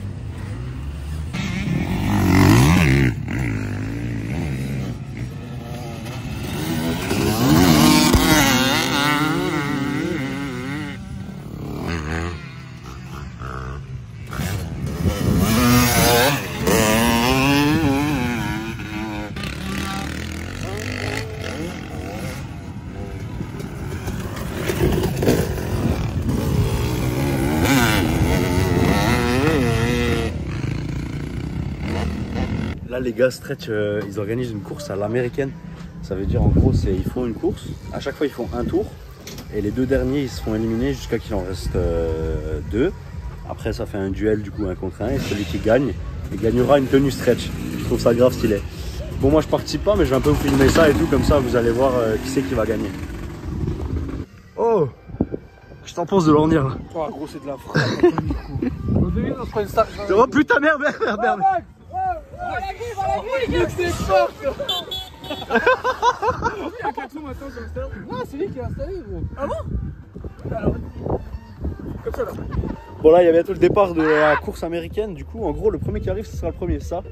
Là les gars Stretch, ils organisent une course à l'américaine. Ça veut dire en gros ils font une course, à chaque fois ils font un tour et les deux derniers ils se font éliminer jusqu'à qu'il en reste deux. Après ça fait un duel du coup 1 contre 1 et celui qui gagne, il gagnera une tenue Stretch. Je trouve ça grave stylé. Bon moi je participe pas mais je vais un peu vous filmer ça et tout, comme ça vous allez voir qui c'est qui va gagner. Oh, je t'en pense de l'ornière là. Oh gros c'est de la frappe. On se prend une star. Oh putain merde. Les gars, c'est fort. Il y a un carton maintenant sur Instagram. Non, c'est lui qui a installé, gros. Ah bon? Alors, comme ça là. Bon là il y a bientôt le départ de la course américaine, du coup en gros le premier qui arrive ce sera le premier, c'est ça?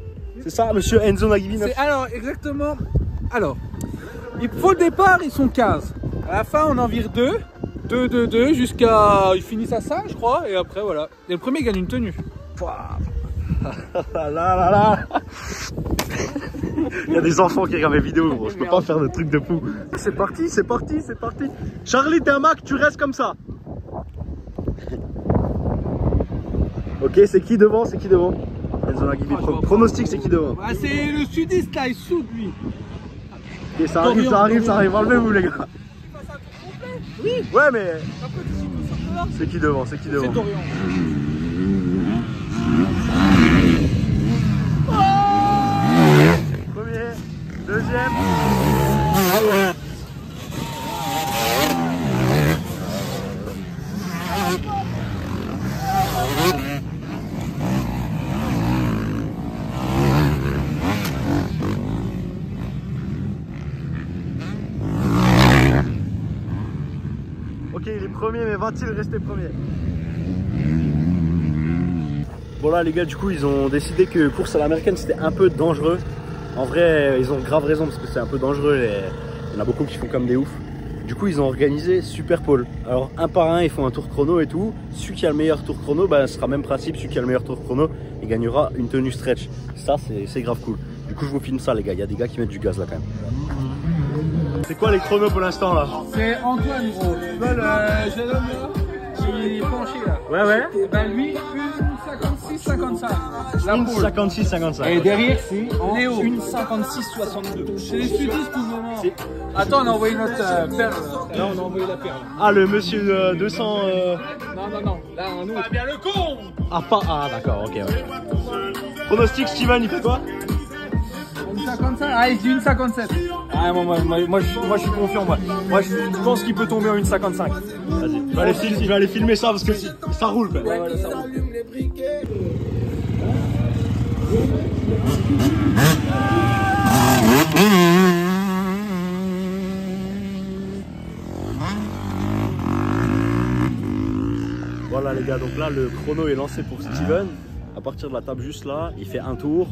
C'est ça monsieur Enzo Nagibi? Alors, exactement. Alors, il faut le départ, ils sont 15. À la fin, on en vire 2. 2, jusqu'à. Ils finissent à 5, je crois. Et après, voilà. Et le premier gagne une tenue. Là. Il y a des enfants qui regardent mes vidéos gros, je peux pas faire de trucs de fou. C'est parti. Charlie t'es un Mac, tu restes comme ça. Ok, c'est qui devant? Enzo Nagibi, pronostic c'est qui devant? Ah, c'est le sudiste là, il soude lui. Ok, ça arrive, enlevez-vous les gars. Oui. Ouais mais... C'est qui devant? C'est Dorian. Premier, deuxième. premier, mais va-t-il rester premier? Bon là les gars, du coup ils ont décidé que course à l'américaine c'était un peu dangereux. En vrai ils ont grave raison parce que c'est un peu dangereux, il y en a beaucoup qui font comme des oufs. Du coup ils ont organisé Super Pole. Alors un par un ils font un tour chrono et tout. Celui qui a le meilleur tour chrono, bah, ce sera même principe, celui qui a le meilleur tour chrono, il gagnera une tenue stretch. Ça c'est grave cool. Du coup je vous filme ça les gars, il y a des gars qui mettent du gaz là quand même. C'est quoi les chronos pour l'instant là? C'est Antoine gros. Tu vois le jeune homme là qui est penché là. Ouais. Et ben lui, 1,56,55. La pole. 56-55. Et derrière c'est Léo. 1,56,62. C'est les sudistes pour le moment. Attends, on a envoyé notre perle. Là on a envoyé la perle. Ah le monsieur 200... Non. Là un autre. Ah bien le con. Ah d'accord, ok ouais. Pronostic Steven, il fait quoi? 1,55. Ah il dit 1,57. Ah, moi je suis confiant. Moi je pense qu'il peut tomber en 1,55. Vas-y, je vais aller filmer ça parce que ça roule. Ouais, ça roule. Voilà les gars, donc là le chrono est lancé pour Steven. À partir de la table juste là, il fait un tour.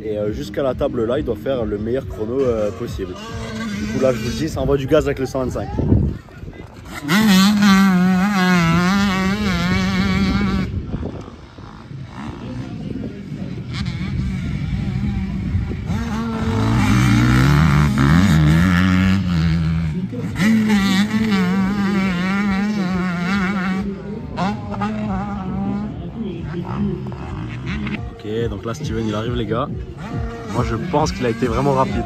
Et jusqu'à la table là, il doit faire le meilleur chrono possible. Du coup là, je vous le dis, ça envoie du gaz avec le 125. Ok, donc là Steven il arrive les gars. Moi je pense qu'il a été vraiment rapide.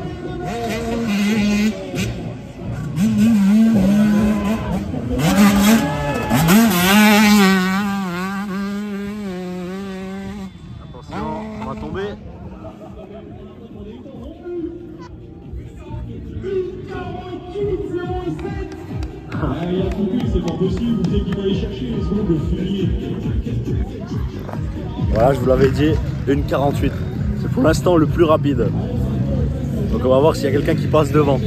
Attention, on va tomber. C'est pas possible, vous savez qu'il va aller chercher les secondes de fumier. Voilà, je vous l'avais dit, 1,48. C'est pour l'instant le plus rapide. Donc on va voir s'il y a quelqu'un qui passe devant.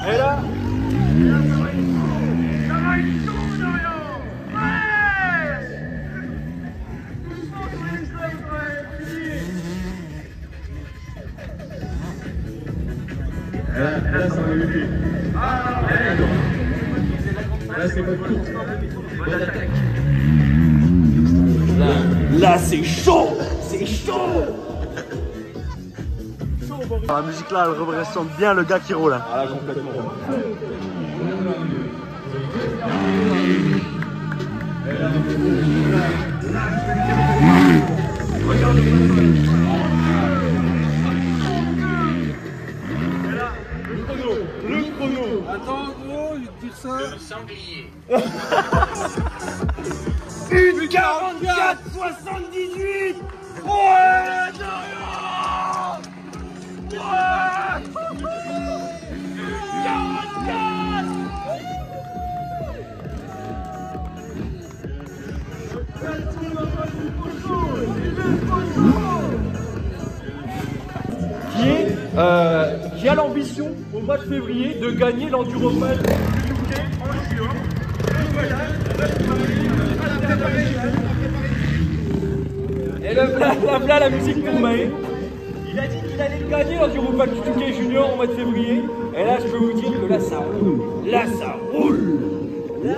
Et là Là, ça va lutter. Là, c'est pas court. Bonne attaque. Là, c'est chaud. C'est chaud. La musique là, elle représente bien le gars qui roule. Ah là, complètement. Le chrono. Attends gros, je vais te dire ça. Le sanglier. 1,44,78. Ouais, Dorian. Ouais. 44. Qui a l'ambition au mois de février de gagner l'Enduropal du UK en juin. Et la musique pour Maë. Il a dit qu'il allait gagner l'Enduropal du UK Junior au mois de février. Et là je peux vous dire que là ça roule. Là ça roule. Là,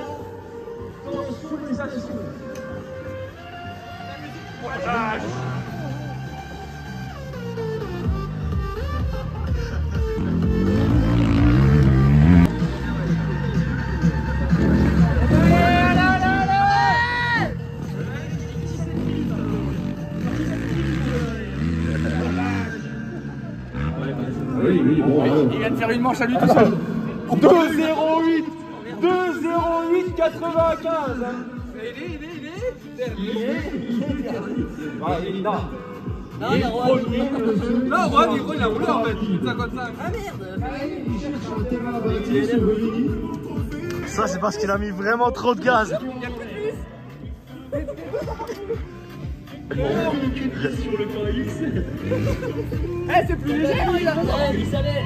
Il vient de faire une manche à lui tout seul. 2,08 95. Non, Juan, il a roulé en fait. 55. Ah Ça c'est parce qu'il a mis vraiment trop de gaz. Sur le KX. Eh, c'est plus léger, il a raison. Il savait.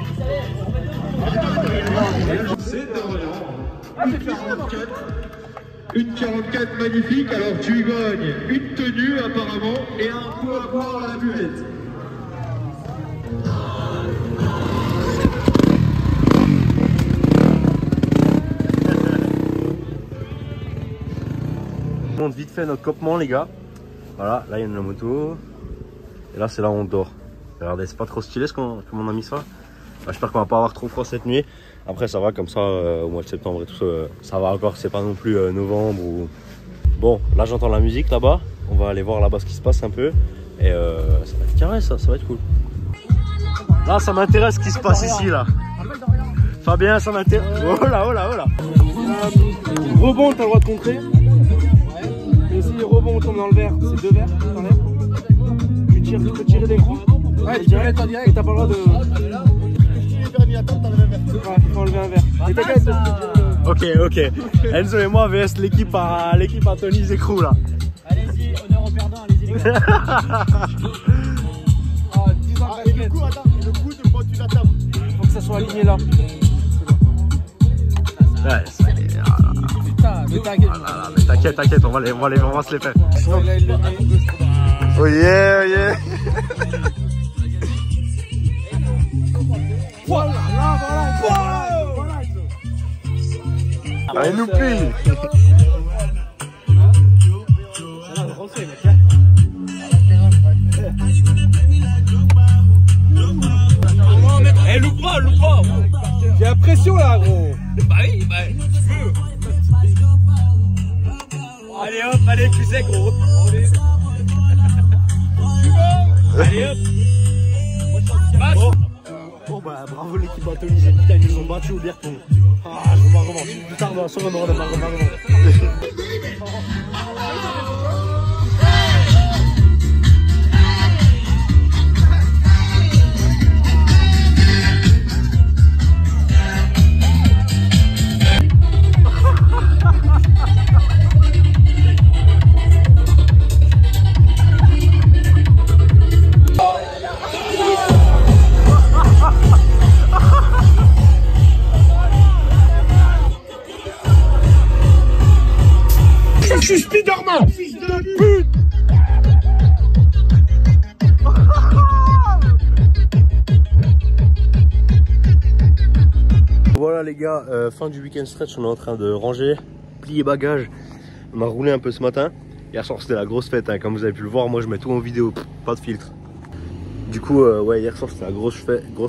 C'est une 44 magnifique, alors tu y gagnes une tenue apparemment et un coup à boire à la buvette. On monte vite fait notre campement les gars. Voilà, là il y a une moto. Et là c'est là où on dort. Regardez, c'est pas trop stylé comment on a mis ça. J'espère qu'on va pas avoir trop froid cette nuit. Après ça va comme ça au mois de septembre et tout ça va encore, c'est pas non plus novembre ou... Bon, là j'entends la musique là-bas. On va aller voir là-bas ce qui se passe un peu. Et ça va être carré ça va être cool. Là ça m'intéresse ce qui se passe ici là. Fabien, ça m'intéresse. Oh là, oh là, oh là. Rebond, t'as le droit de contrer. Et si rebond on tombe dans le verre, c'est 2 verres, t'enlèves. Tu peux tirer des coups. Ouais, tu peux mettre en direct, t'as pas le droit de... Ouais, il faut enlever un verre. Et t'inquiète. Ok. Enzo et moi vs l'équipe à Tony Zecrou là. Allez-y, honneur au perdant, allez-y les gars. Le coup de quand tu la tapes. Faut que ça soit aligné là. Ouais, putain, mais t'inquiète. Mais t'inquiète, on va se les faire. Oh yeah. Voilà. Allez, nous plie. Eh, loupe pas. J'ai la pression là, gros. Bah oui, tu veux. Allez hop, allez, tu sais gros. Allez hop. Bon bah bravo l'équipe atomisée, putain ils nous ont battus au Berton. Ah je veux ma revanche, plus tard dans la seconde on ma revanche. Je suis Spider-Man, fils de pute. Voilà les gars, fin du week-end stretch, on est en train de ranger, plier bagages. On a roulé un peu ce matin. Hier soir c'était la grosse fête, hein. Comme vous avez pu le voir, moi je mets tout en vidéo, pas de filtre. Du coup, ouais, hier soir c'était la grosse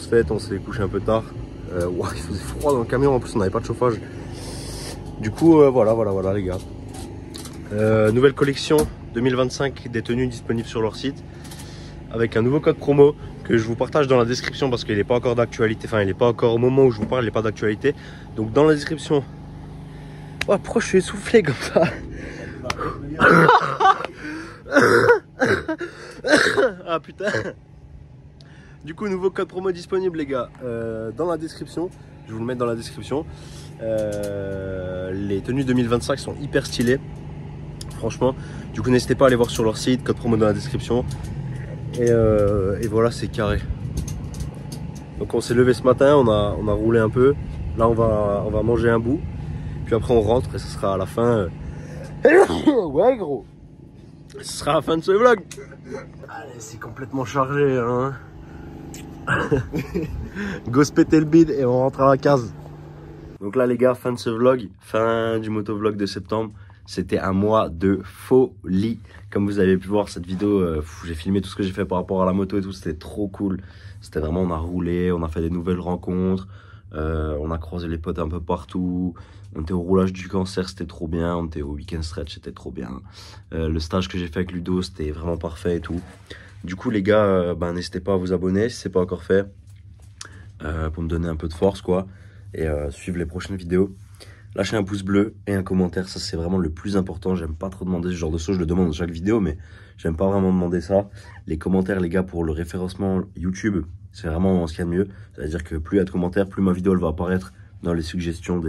fête, on s'est couché un peu tard. Ouais, il faisait froid dans le camion, en plus on n'avait pas de chauffage. Du coup, voilà les gars. Nouvelle collection 2025 des tenues disponibles sur leur site avec un nouveau code promo que je vous partage dans la description parce qu'il n'est pas encore d'actualité, enfin il n'est pas encore au moment où je vous parle, il n'est pas d'actualité. Donc dans la description, oh, pourquoi je suis essoufflé comme ça? Ah putain. Du coup nouveau code promo disponible les gars dans la description, je vais vous le mettre dans la description. Les tenues 2025 sont hyper stylées. Franchement, du coup n'hésitez pas à aller voir sur leur site, code promo dans la description. Et voilà, c'est carré. Donc on s'est levé ce matin, on a roulé un peu. Là on va manger un bout. Puis après on rentre et ce sera à la fin. Ouais gros. Ce sera la fin de ce vlog. Allez, c'est complètement chargé hein. Go se péter le bide et on rentre à la case. Donc là les gars, fin de ce vlog, fin du motovlog de septembre. C'était un mois de folie. Comme vous avez pu voir cette vidéo, j'ai filmé tout ce que j'ai fait par rapport à la moto et tout. C'était trop cool. C'était vraiment, on a roulé, on a fait des nouvelles rencontres. On a croisé les potes un peu partout. On était au roulage du cancer, c'était trop bien. On était au week-end stretch, c'était trop bien. Le stage que j'ai fait avec Ludo, c'était vraiment parfait et tout. Du coup les gars, n'hésitez pas à vous abonner si ce n'est pas encore fait. Pour me donner un peu de force quoi. Et suivre les prochaines vidéos. Lâchez un pouce bleu et un commentaire, ça c'est vraiment le plus important. J'aime pas trop demander ce genre de choses, je le demande dans chaque vidéo, mais j'aime pas vraiment demander ça. Les commentaires les gars pour le référencement YouTube, c'est vraiment ce qu'il y a de mieux. C'est-à-dire que plus il y a de commentaires, plus ma vidéo elle va apparaître dans les suggestions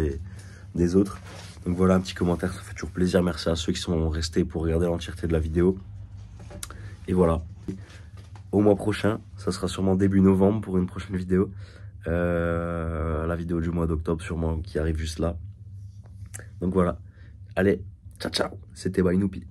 des autres. Donc voilà, un petit commentaire, ça fait toujours plaisir. Merci à ceux qui sont restés pour regarder l'entièreté de la vidéo. Et voilà, au mois prochain, ça sera sûrement début novembre pour une prochaine vidéo. La vidéo du mois d'octobre sûrement qui arrive juste là. Donc voilà. Allez, ciao ciao. C'était Wainupi.